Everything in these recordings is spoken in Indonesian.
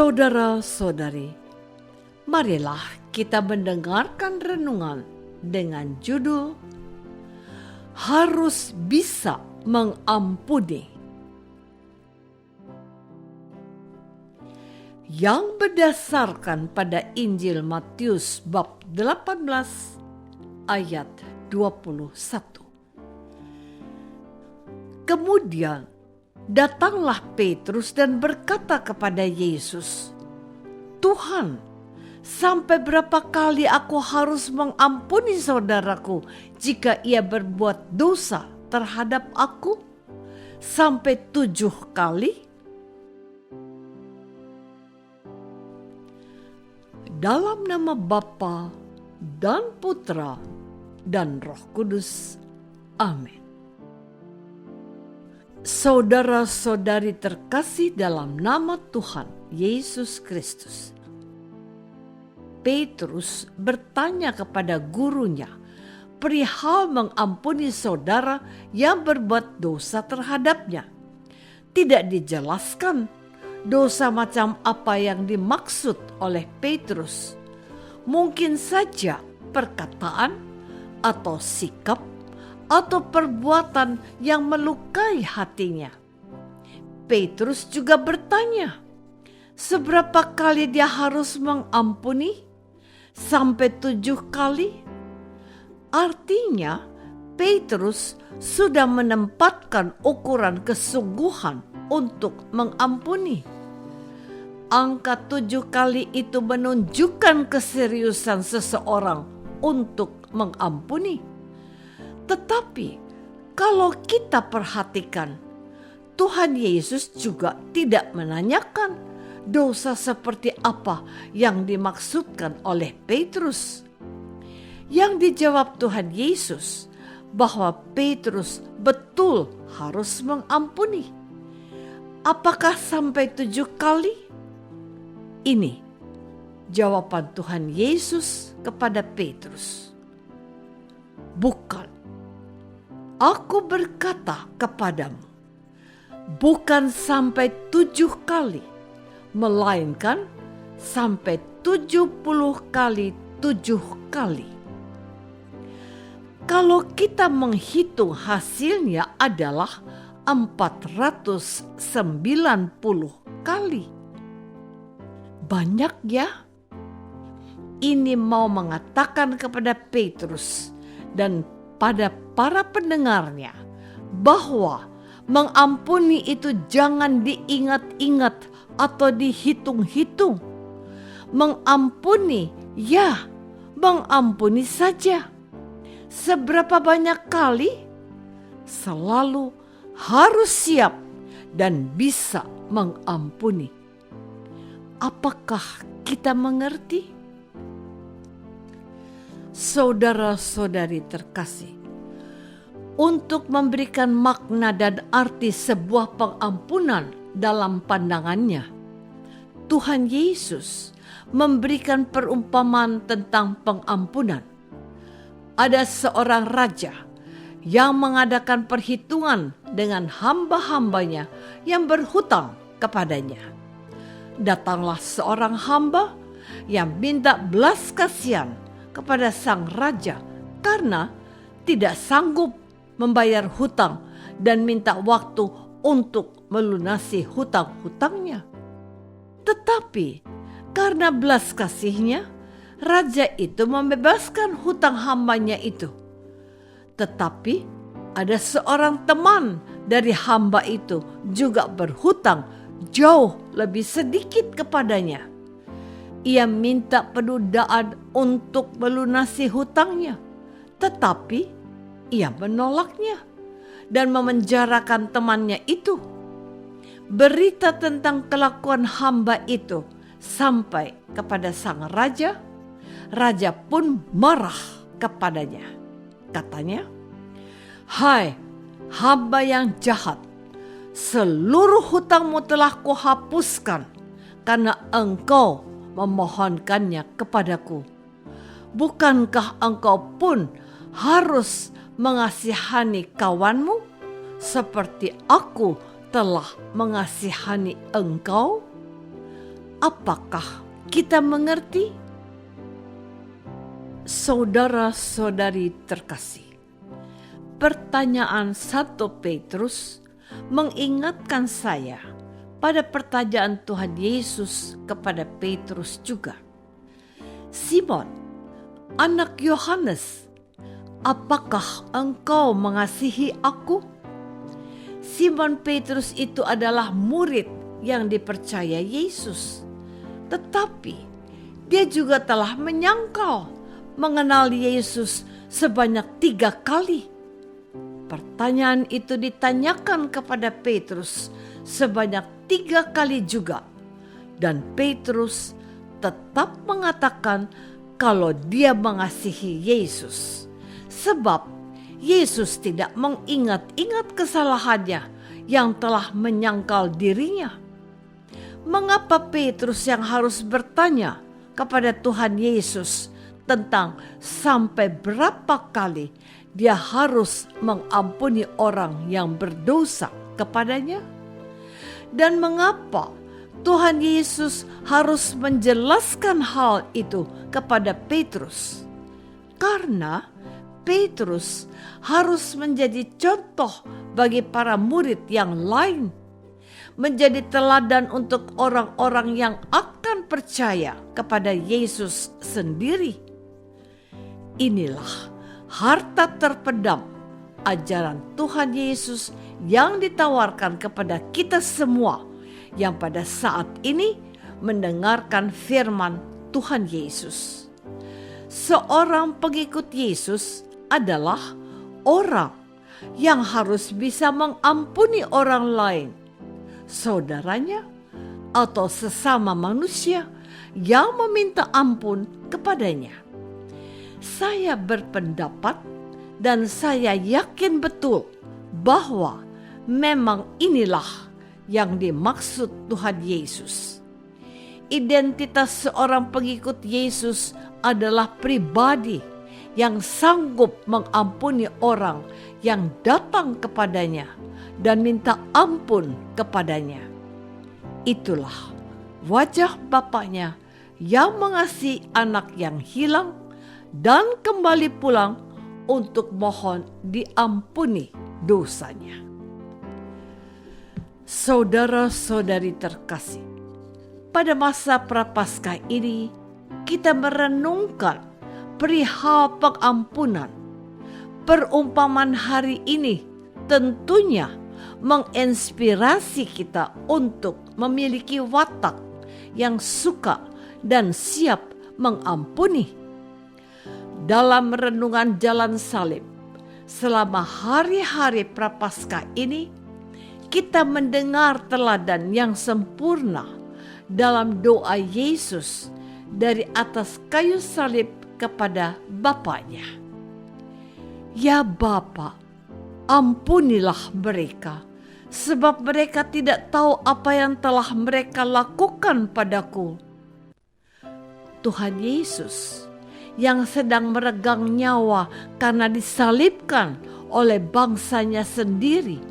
Saudara-saudari, marilah kita mendengarkan renungan dengan judul Harus Bisa Mengampuni, yang berdasarkan pada Injil Matius bab 18 ayat 21. Kemudian datanglah Petrus dan berkata kepada Yesus, "Tuhan, sampai berapa kali aku harus mengampuni saudaraku jika ia berbuat dosa terhadap aku? Sampai 7 kali?" Dalam nama Bapa dan Putra dan Roh Kudus. Amin. Saudara-saudari terkasih dalam nama Tuhan Yesus Kristus, Petrus bertanya kepada gurunya perihal mengampuni saudara yang berbuat dosa terhadapnya. Tidak dijelaskan dosa macam apa yang dimaksud oleh Petrus. Mungkin saja perkataan atau sikap atau perbuatan yang melukai hatinya. Petrus juga bertanya, seberapa kali dia harus mengampuni? Sampai 7 kali? Artinya, Petrus sudah menempatkan ukuran kesungguhan untuk mengampuni. Angka 7 kali itu menunjukkan keseriusan seseorang untuk mengampuni. Tetapi kalau kita perhatikan, Tuhan Yesus juga tidak menanyakan dosa seperti apa yang dimaksudkan oleh Petrus. Yang dijawab Tuhan Yesus bahwa Petrus betul harus mengampuni. Apakah sampai 7 kali? Ini jawaban Tuhan Yesus kepada Petrus. Bukan. Aku berkata kepadamu, bukan sampai 7 kali, melainkan sampai 70 kali 7 kali. Kalau kita menghitung hasilnya adalah 490 kali. Banyak ya? Ini mau mengatakan kepada Petrus dan pada para pendengarnya bahwa mengampuni itu jangan diingat-ingat atau dihitung-hitung. Mengampuni, ya, mengampuni saja. Seberapa banyak kali? Selalu harus siap dan bisa mengampuni. Apakah kita mengerti? Saudara-saudari terkasih, untuk memberikan makna dan arti sebuah pengampunan dalam pandangannya, Tuhan Yesus memberikan perumpamaan tentang pengampunan. Ada seorang raja yang mengadakan perhitungan dengan hamba-hambanya yang berhutang kepadanya. Datanglah seorang hamba yang minta belas kasihan kepada sang raja karena tidak sanggup membayar hutang dan minta waktu untuk melunasi hutang-hutangnya. Tetapi karena belas kasihnya, raja itu membebaskan hutang hambanya itu. Tetapi ada seorang teman dari hamba itu juga berhutang jauh lebih sedikit kepadanya. Ia minta penundaan untuk melunasi hutangnya, tetapi ia menolaknya dan memenjarakan temannya itu. Berita tentang kelakuan hamba itu sampai kepada sang raja. Raja pun marah kepadanya. Katanya, "Hai hamba yang jahat, seluruh hutangmu telah kuhapuskan karena engkau memohonkannya kepadaku. Bukankah engkau pun harus mengasihani kawanmu seperti aku telah mengasihani engkau?" Apakah kita mengerti? Saudara-saudari terkasih, pertanyaan 1 Petrus mengingatkan saya pada pertanyaan Tuhan Yesus kepada Petrus juga. Simon, anak Yohanes, apakah engkau mengasihi aku? Simon Petrus itu adalah murid yang dipercaya Yesus. Tetapi dia juga telah menyangkal mengenal Yesus sebanyak 3 kali. Pertanyaan itu ditanyakan kepada Petrus sebanyak 3 kali juga. Dan Petrus tetap mengatakan kalau dia mengasihi Yesus. Sebab Yesus tidak mengingat-ingat kesalahannya yang telah menyangkal dirinya. Mengapa Petrus yang harus bertanya kepada Tuhan Yesus tentang sampai berapa kali dia harus mengampuni orang yang berdosa kepadanya? Dan mengapa Tuhan Yesus harus menjelaskan hal itu kepada Petrus? Karena Petrus harus menjadi contoh bagi para murid yang lain, menjadi teladan untuk orang-orang yang akan percaya kepada Yesus sendiri. Inilah harta terpendam ajaran Tuhan Yesus yang ditawarkan kepada kita semua yang pada saat ini mendengarkan firman Tuhan Yesus. Seorang pengikut Yesus adalah orang yang harus bisa mengampuni orang lain, saudaranya atau sesama manusia yang meminta ampun kepadanya. Saya berpendapat dan saya yakin betul bahwa memang inilah yang dimaksud Tuhan Yesus. Identitas seorang pengikut Yesus adalah pribadi yang sanggup mengampuni orang yang datang kepadanya dan minta ampun kepadanya. Itulah wajah Bapaknya yang mengasihi anak yang hilang dan kembali pulang untuk mohon diampuni dosanya. Saudara-saudari terkasih, pada masa Prapaskah ini kita merenungkan perihal pengampunan. Perumpamaan hari ini tentunya menginspirasi kita untuk memiliki watak yang suka dan siap mengampuni. Dalam renungan jalan salib selama hari-hari Prapaskah ini, kita mendengar teladan yang sempurna dalam doa Yesus dari atas kayu salib kepada Bapaknya. Ya Bapa, ampunilah mereka, sebab mereka tidak tahu apa yang telah mereka lakukan padaku. Tuhan Yesus yang sedang meregang nyawa karena disalibkan oleh bangsanya sendiri,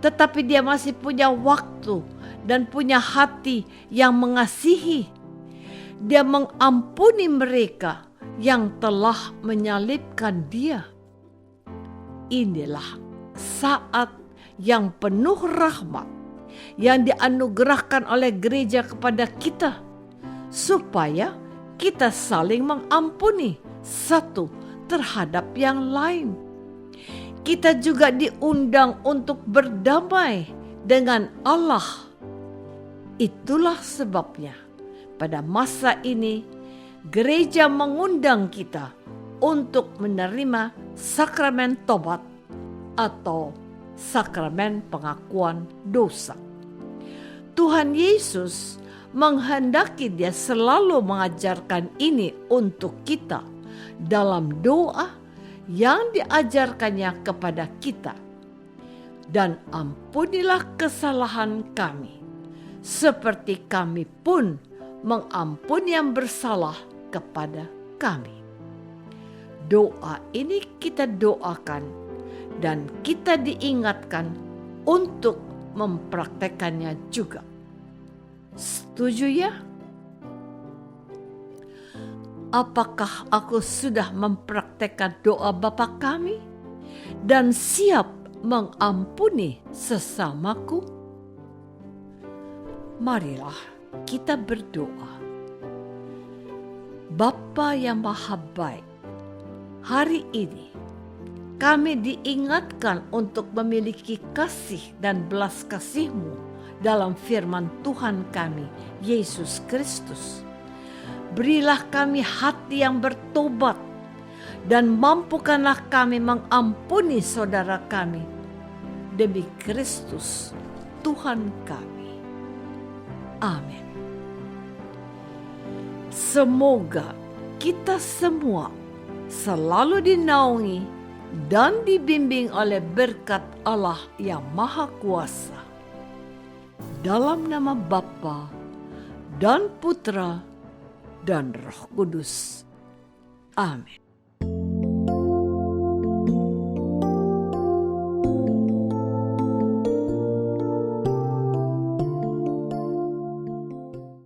tetapi dia masih punya waktu dan punya hati yang mengasihi. Dia mengampuni mereka yang telah menyalibkan dia. Inilah saat yang penuh rahmat yang dianugerahkan oleh gereja kepada kita, supaya kita saling mengampuni satu terhadap yang lain. Kita juga diundang untuk berdamai dengan Allah. Itulah sebabnya pada masa ini gereja mengundang kita untuk menerima sakramen tobat atau sakramen pengakuan dosa. Tuhan Yesus menghendaki dia selalu mengajarkan ini untuk kita dalam doa yang diajarkannya kepada kita. Dan ampunilah kesalahan kami, seperti kami pun mengampuni yang bersalah kepada kami. Doa ini kita doakan dan kita diingatkan untuk mempraktekannya juga. Setuju ya? apakah aku sudah mempraktekkan doa Bapa kami dan siap mengampuni sesamaku? Marilah kita berdoa. Bapa yang Maha Baik, hari ini kami diingatkan untuk memiliki kasih dan belas kasih-Mu dalam firman Tuhan kami, Yesus Kristus. Berilah kami hati yang bertobat dan mampukanlah kami mengampuni saudara kami demi Kristus Tuhan kami. Amin. Semoga kita semua selalu dinaungi dan dibimbing oleh berkat Allah yang Maha Kuasa. Dalam nama Bapa dan Putra dan Roh Kudus. Amin.